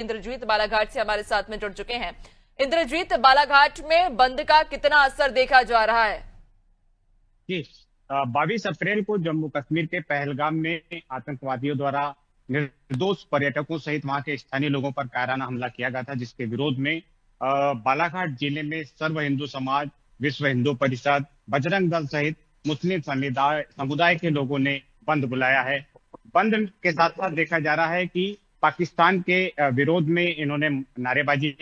इंद्रजीत बालाघाट से हमारे साथ में जुड़ चुके हैं। इंद्रजीत, बालाघाट में बंद का कितना असर देखा जा रहा है? जी 22 अप्रैल को जम्मू कश्मीर के पहलगाम में आतंकवादियों द्वारा निर्दोष पर्यटकों सहित वहां के स्थानीय लोगों पर कायराना हमला किया गया था, जिसके विरोध में बालाघाट जिले में सर्व हिंदू समाज, विश्व हिंदू परिषद, बजरंग दल सहित मुस्लिम समुदाय के लोगों ने बंद बुलाया है। बंद के साथ साथ देखा जा रहा है कि पाकिस्तान के विरोध में इन्होंने नारेबाजी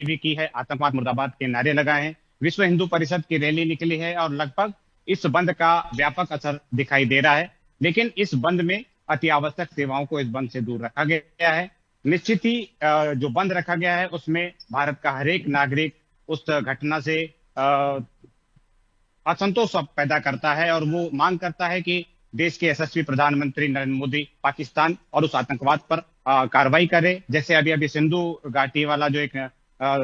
भी की है, आतंकवाद मुर्दाबाद के नारे लगाए हैं, विश्व हिंदू परिषद की रैली निकली है और लगभग इस बंद का व्यापक असर दिखाई दे रहा है। लेकिन इस बंद में अति आवश्यक सेवाओं को इस बंद से दूर रखा गया है। निश्चित ही जो बंद रखा गया है उसमें भारत का हर एक नागरिक उस घटना से असंतोष पैदा करता है और वो मांग करता है कि देश के यशस्वी प्रधानमंत्री नरेंद्र मोदी पाकिस्तान और उस आतंकवाद पर कार्रवाई करे। जैसे अभी सिंधु घाटी वाला जो एक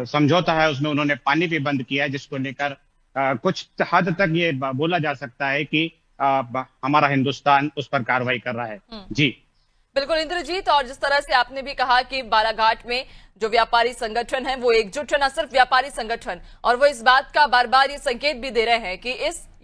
समझौता है उसमें उन्होंने पानी भी बंद किया है, जिसको लेकर कुछ हद तक ये बोला जा सकता है कि हमारा हिंदुस्तान उस पर कार्रवाई कर रहा है। जी बिल्कुल इंद्रजीत, और जिस तरह से आपने भी कहा कि बालाघाट में जो व्यापारी संगठन है वो एकजुट है, न सिर्फ व्यापारी संगठन, और वो इस बात का बार बार ये संकेत भी दे रहे हैं कि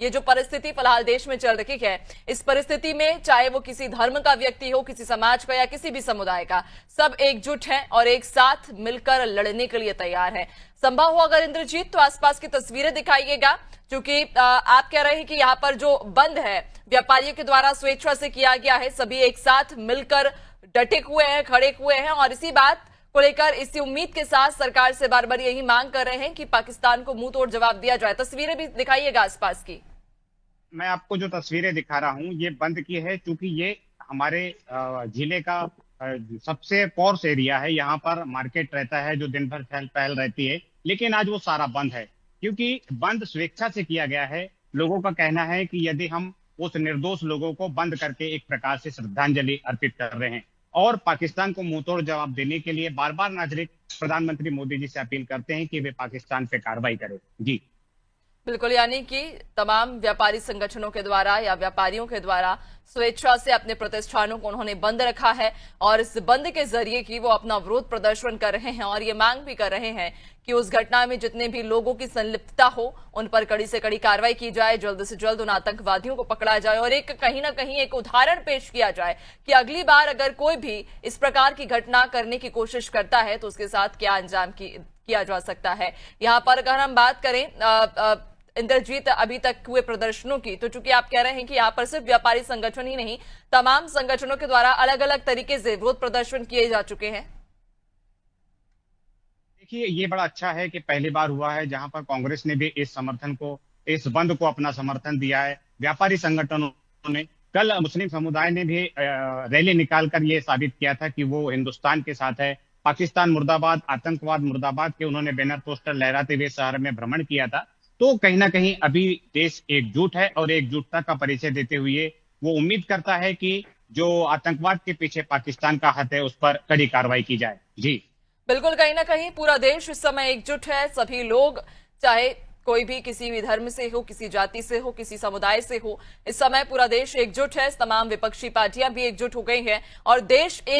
ये जो परिस्थिति फिलहाल देश में चल रही है, इस परिस्थिति में चाहे वो किसी धर्म का व्यक्ति हो, किसी समाज का या किसी भी समुदाय का, सब एकजुट है और एक साथ मिलकर लड़ने के लिए तैयार है। संभव हो अगर इंद्रजीत तो आसपास की तस्वीरें दिखाइएगा, क्योंकि आप कह रहे हैं कि यहाँ पर जो बंद है व्यापारियों के द्वारा स्वेच्छा से किया गया है, सभी एक साथ मिलकर डटे हुए हैं, खड़े हुए हैं और इसी बात को लेकर इसी उम्मीद के साथ सरकार से बार बार यही मांग कर रहे हैं कि पाकिस्तान को मुंह तोड़ जवाब दिया जाए। तस्वीरें भी दिखाइएगा आसपास की। मैं आपको जो तस्वीरें दिखा रहा हूँ ये बंद की है, क्योंकि ये हमारे जिले का सबसे पॉर्श एरिया है। यहाँ पर मार्केट रहता है जो दिन भर चहल पहल रहती है, लेकिन आज वो सारा बंद है क्योंकि बंद स्वेच्छा से किया गया है। लोगों का कहना है कि यदि हम उस निर्दोष लोगों को बंद करके एक प्रकार से श्रद्धांजलि अर्पित कर रहे हैं और पाकिस्तान को मुंहतोड़ जवाब देने के लिए बार बार नागरिक प्रधानमंत्री मोदी जी से अपील करते हैं कि वे पाकिस्तान पे कार्रवाई करें। जी बिल्कुल, यानी कि तमाम व्यापारी संगठनों के द्वारा या व्यापारियों के द्वारा स्वेच्छा से अपने प्रतिष्ठानों को उन्होंने बंद रखा है और इस बंद के जरिए कि वो अपना विरोध प्रदर्शन कर रहे हैं और ये मांग भी कर रहे हैं कि उस घटना में जितने भी लोगों की संलिप्तता हो उन पर कड़ी से कड़ी कार्रवाई की जाए, जल्द से जल्द उन आतंकवादियों को पकड़ा जाए और एक कहीं ना कहीं एक उदाहरण पेश किया जाए कि अगली बार अगर कोई भी इस प्रकार की घटना करने की कोशिश करता है तो उसके साथ क्या अंजाम किया जा सकता है। यहाँ पर अगर हम बात करें इंद्रजीत अभी तक हुए प्रदर्शनों की, तो चूंकि आप कह रहे हैं कि यहाँ पर सिर्फ व्यापारी संगठन ही नहीं, तमाम संगठनों के द्वारा अलग अलग तरीके से विरोध प्रदर्शन किए जा चुके हैं। देखिए ये बड़ा अच्छा है कि पहली बार हुआ है जहां पर कांग्रेस ने भी इस बंद को अपना समर्थन दिया है। व्यापारी संगठनों ने कल मुस्लिम समुदाय ने भी रैली निकालकर ये साबित किया था कि वो हिंदुस्तान के साथ है। पाकिस्तान मुर्दाबाद, आतंकवाद मुर्दाबाद के उन्होंने बैनर पोस्टर लहराते हुए शहर में भ्रमण किया था। तो कहीं ना कहीं अभी देश एकजुट है और एकजुटता का परिचय देते हुए वो उम्मीद करता है कि जो आतंकवाद के पीछे पाकिस्तान का हाथ है उस पर कड़ी कार्रवाई की जाए। जी बिल्कुल, कहीं ना कहीं पूरा देश इस समय एकजुट है। सभी लोग, चाहे कोई भी किसी भी धर्म से हो, किसी जाति से हो, किसी समुदाय से हो, इस समय पूरा देश एकजुट है। तमाम विपक्षी पार्टियां भी एकजुट हो गई हैं और देश एक